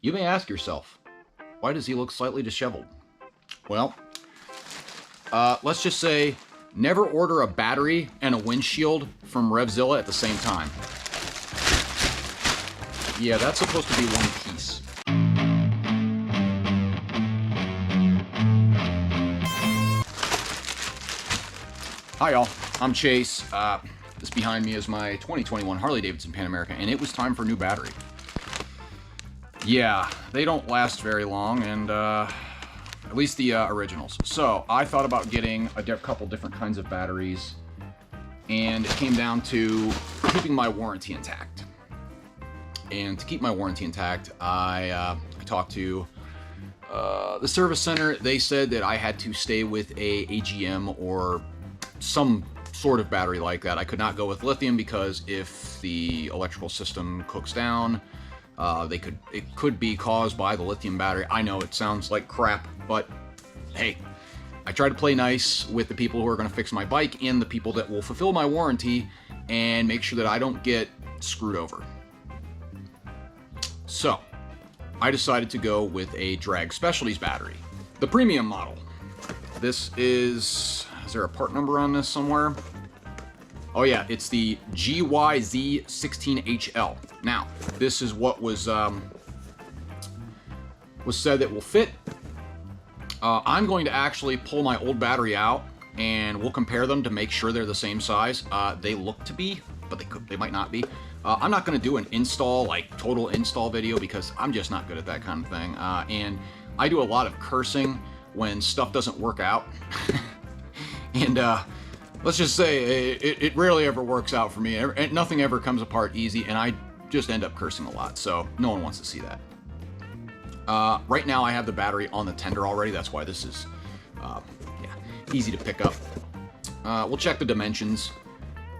You may ask yourself, why does he look slightly disheveled? Well, let's just say never order a battery and a windshield from Revzilla at the same time. Yeah, that's supposed to be one piece. Hi y'all, I'm Chase. This behind me is my 2021 Harley-Davidson Pan America, and it was time for a new battery. Yeah, they don't last very long, and at least the originals. So I thought about getting a couple different kinds of batteries, and it came down to keeping my warranty intact. And to keep my warranty intact, I talked to the service center. They said that I had to stay with a AGM or some sort of battery like that. I could not go with lithium because if the electrical system cooks down, it could be caused by the lithium battery. I know it sounds like crap, but hey, I try to play nice with the people who are going to fix my bike and the people that will fulfill my warranty and make sure that I don't get screwed over. So I decided to go with a Drag Specialties battery, the premium model. This is there a part number on this somewhere? Oh yeah, it's the GYZ16HL. Now, this is what was said that will fit. I'm going to actually pull my old battery out, and we'll compare them to make sure they're the same size. They look to be, but they might not be. I'm not going to do an total install video because I'm just not good at that kind of thing. And I do a lot of cursing when stuff doesn't work out. And let's just say it rarely ever works out for me. Nothing ever comes apart easy, and I just end up cursing a lot, so no one wants to see that. Right now I have the battery on the tender already. That's why this is easy to pick up. We'll check the dimensions,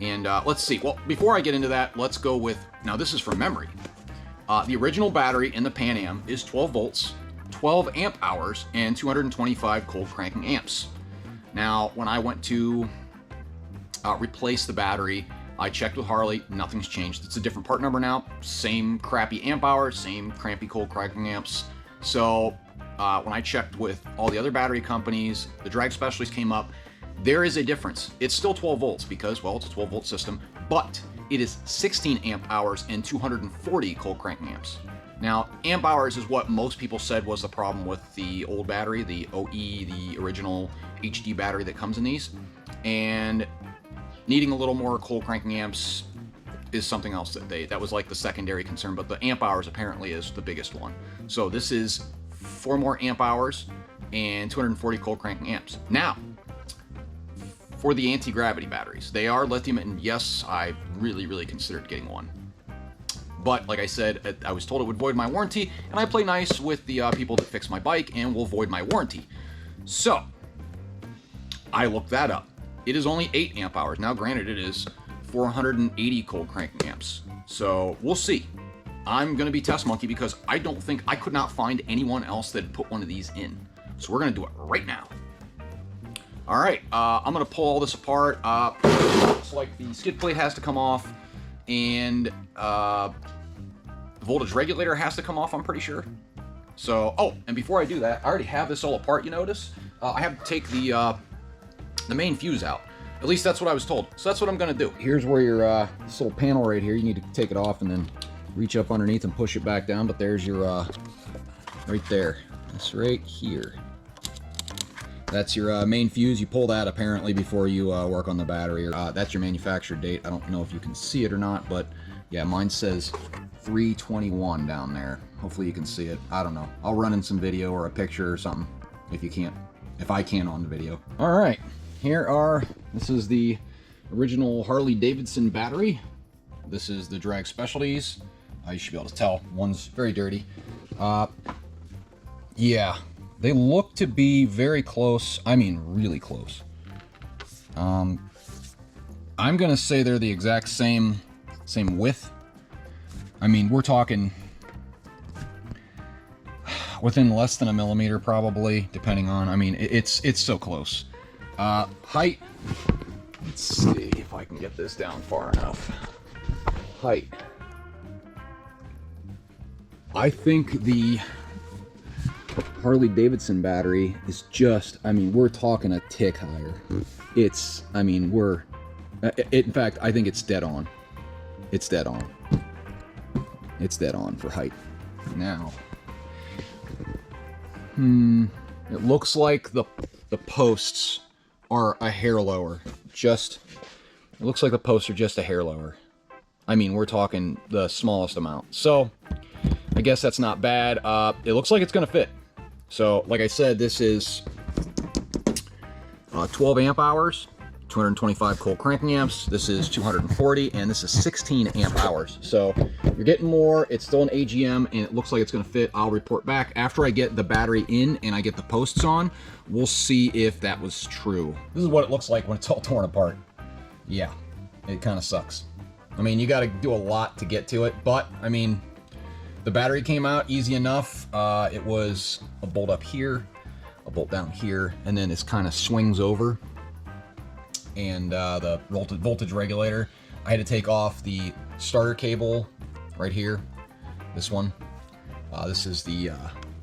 and let's see. Well, before I get into that, let's go with, now this is from memory. The original battery in the Pan Am is 12 volts, 12 amp hours, and 225 cold cranking amps. Now, when I went to replace the battery, I checked with Harley, nothing's changed. It's a different part number now, same crappy amp hours, same crappy cold cranking amps. So when I checked with all the other battery companies, the Drag Specialties came up, there is a difference. It's still 12 volts because, well, it's a 12 volt system, but it is 16 amp hours and 240 cold cranking amps. Now, amp hours is what most people said was the problem with the old battery, the OE, the original HD battery that comes in these. And needing a little more cold cranking amps is something else that was like the secondary concern, but the amp hours apparently is the biggest one. So this is 4 more amp hours and 240 cold cranking amps. Now, for the anti-gravity batteries, they are lithium, and yes, I really considered getting one. But like I said, I was told it would void my warranty, and I play nice with the people that fix my bike and will void my warranty. So I looked that up. It is only 8 amp hours. Now, granted, it is 480 cold cranking amps. So we'll see. I'm going to be test monkey because I could not find anyone else that had put one of these in. So we're going to do it right now. All right, I'm going to pull all this apart. Looks like the skid plate has to come off, and the voltage regulator has to come off, I'm pretty sure. So, oh, and before I do that, I already have this all apart, you notice? I have to take the main fuse out. At least that's what I was told. So that's what I'm gonna do. Here's where your this little panel right here, you need to take it off and then reach up underneath and push it back down, but there's your right there. That's right here. That's your main fuse. You pull that apparently before you work on the battery. That's your manufacturer date. I don't know if you can see it or not, but yeah, mine says 3/21 down there. Hopefully you can see it. I don't know. I'll run in some video or a picture or something if you can't. If I can on the video. All right, this is the original Harley-Davidson battery. This is the Drag Specialties. You should be able to tell. One's very dirty. Yeah, they look to be very close. I mean, really close. I'm gonna say they're the exact same width. I mean, we're talking within less than a millimeter, probably, depending on. I mean, it's so close. Height. Let's see if I can get this down far enough. Height. I think the Harley-Davidson battery is just, I mean, we're talking a tick higher. It's, I mean, in fact, I think it's dead on. It's dead on. It's dead on for height. Now, it looks like the posts are a hair lower. It looks like the posts are just a hair lower. I mean, we're talking the smallest amount. So, I guess that's not bad. It looks like it's going to fit. So, like I said, this is 12 amp hours, 225 cold cranking amps. This is 240, and this is 16 amp hours. So, you're getting more. It's still an AGM, and it looks like it's going to fit. I'll report back. After I get the battery in and I get the posts on, we'll see if that was true. This is what it looks like when it's all torn apart. Yeah, it kind of sucks. I mean, you got to do a lot to get to it, but, I mean, the battery came out easy enough. It was a bolt up here, a bolt down here, and then this kind of swings over. And the voltage regulator, I had to take off the starter cable right here, this one. This is the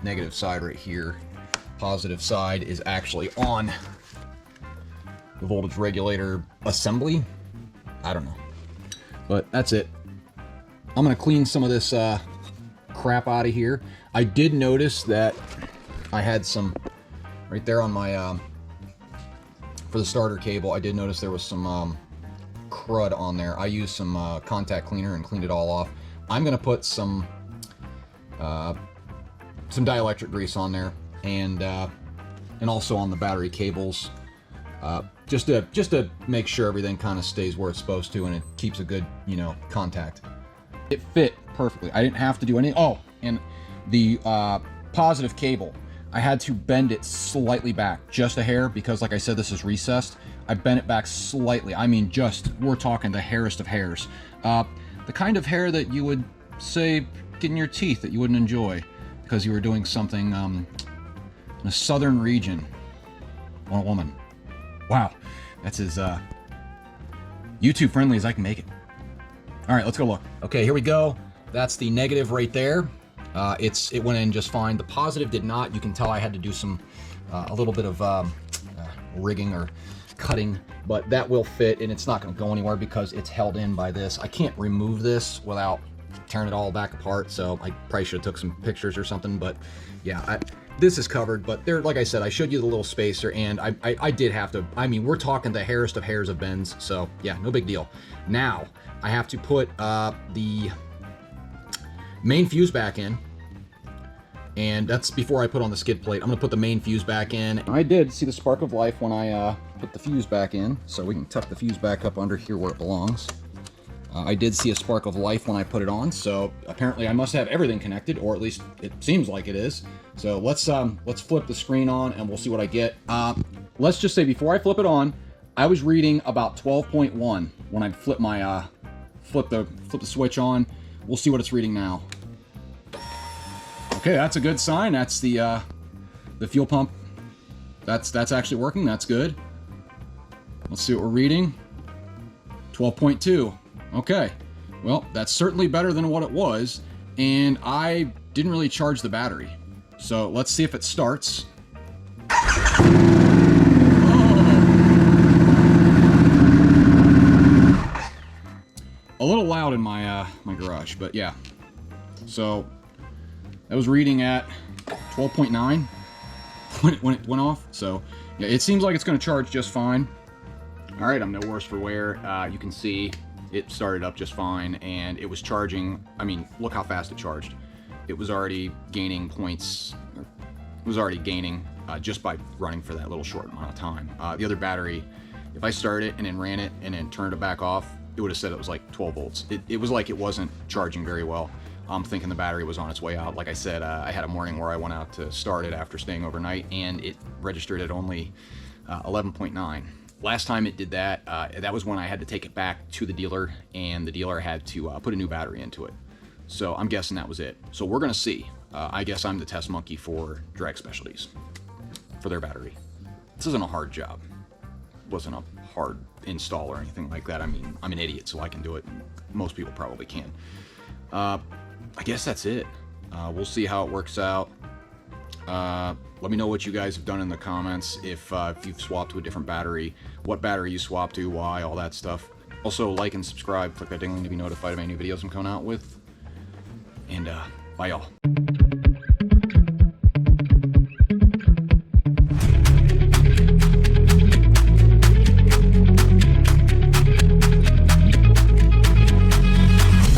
negative side right here. Positive side is actually on the voltage regulator assembly. I don't know, but that's it. I'm gonna clean some of this crap out of here. I did notice that I had some right there on my for the starter cable. I did notice there was some crud on there. I used some contact cleaner and cleaned it all off. I'm gonna put some dielectric grease on there, and also on the battery cables, just to make sure everything kind of stays where it's supposed to and it keeps a good, you know, contact. It fit perfectly. I didn't have to do any. Oh, and the positive cable, I had to bend it slightly back, just a hair, because like I said, this is recessed. I bent it back slightly. I mean, we're talking the hairest of hairs. The kind of hair that you would say get in your teeth that you wouldn't enjoy because you were doing something in a southern region on a woman. Wow, that's as YouTube friendly as I can make it. All right, let's go look. Okay, here we go. That's the negative right there. It went in just fine. The positive did not. You can tell I had to do a little bit of rigging or cutting, but that will fit, and it's not going to go anywhere because it's held in by this. I can't remove this without tearing it all back apart, so I probably should have took some pictures or something, but yeah, this is covered, but there, like I said, I showed you the little spacer, and I did have to, I mean, we're talking the hairest of hairs of bends, so yeah, no big deal. Now, I have to put the main fuse back in, and that's before I put on the skid plate. I'm gonna put the main fuse back in. I did see the spark of life when I put the fuse back in, so we can tuck the fuse back up under here where it belongs. I did see a spark of life when I put it on, so apparently I must have everything connected, or at least it seems like it is. So let's flip the screen on and we'll see what I get. Let's just say before I flip it on, I was reading about 12.1 when I flip my flip the switch on. We'll see what it's reading now. Okay, that's a good sign. That's the fuel pump. That's actually working. That's good. Let's see what we're reading. 12.2. Okay. Well, that's certainly better than what it was, and I didn't really charge the battery. So let's see if it starts. A little loud in my my garage, but yeah. So that was reading at 12.9 when it went off. So yeah, it seems like it's going to charge just fine. All right, I'm no worse for wear. You can see it started up just fine, and it was charging. I mean, look how fast it charged. It was already gaining points. It was already gaining just by running for that little short amount of time. The other battery, if I started it and then ran it and then turned it back off, it would have said it was like 12 volts. It was like it wasn't charging very well. I'm thinking the battery was on its way out. Like I said, I had a morning where I went out to start it after staying overnight, and it registered at only 11.9. Last time it did that, that was when I had to take it back to the dealer, and the dealer had to put a new battery into it. So I'm guessing that was it. So we're gonna see. I guess I'm the test monkey for Drag Specialties for their battery. This isn't a hard job. It wasn't a hard install or anything like that. I mean, I'm an idiot, so I can do it. Most people probably can. I guess that's it. We'll see how it works out. Let me know what you guys have done in the comments, if you've swapped to a different battery, what battery you swapped to, why, all that stuff. Also, like and subscribe, click that ding to be notified of any new videos I'm coming out with. And, bye y'all.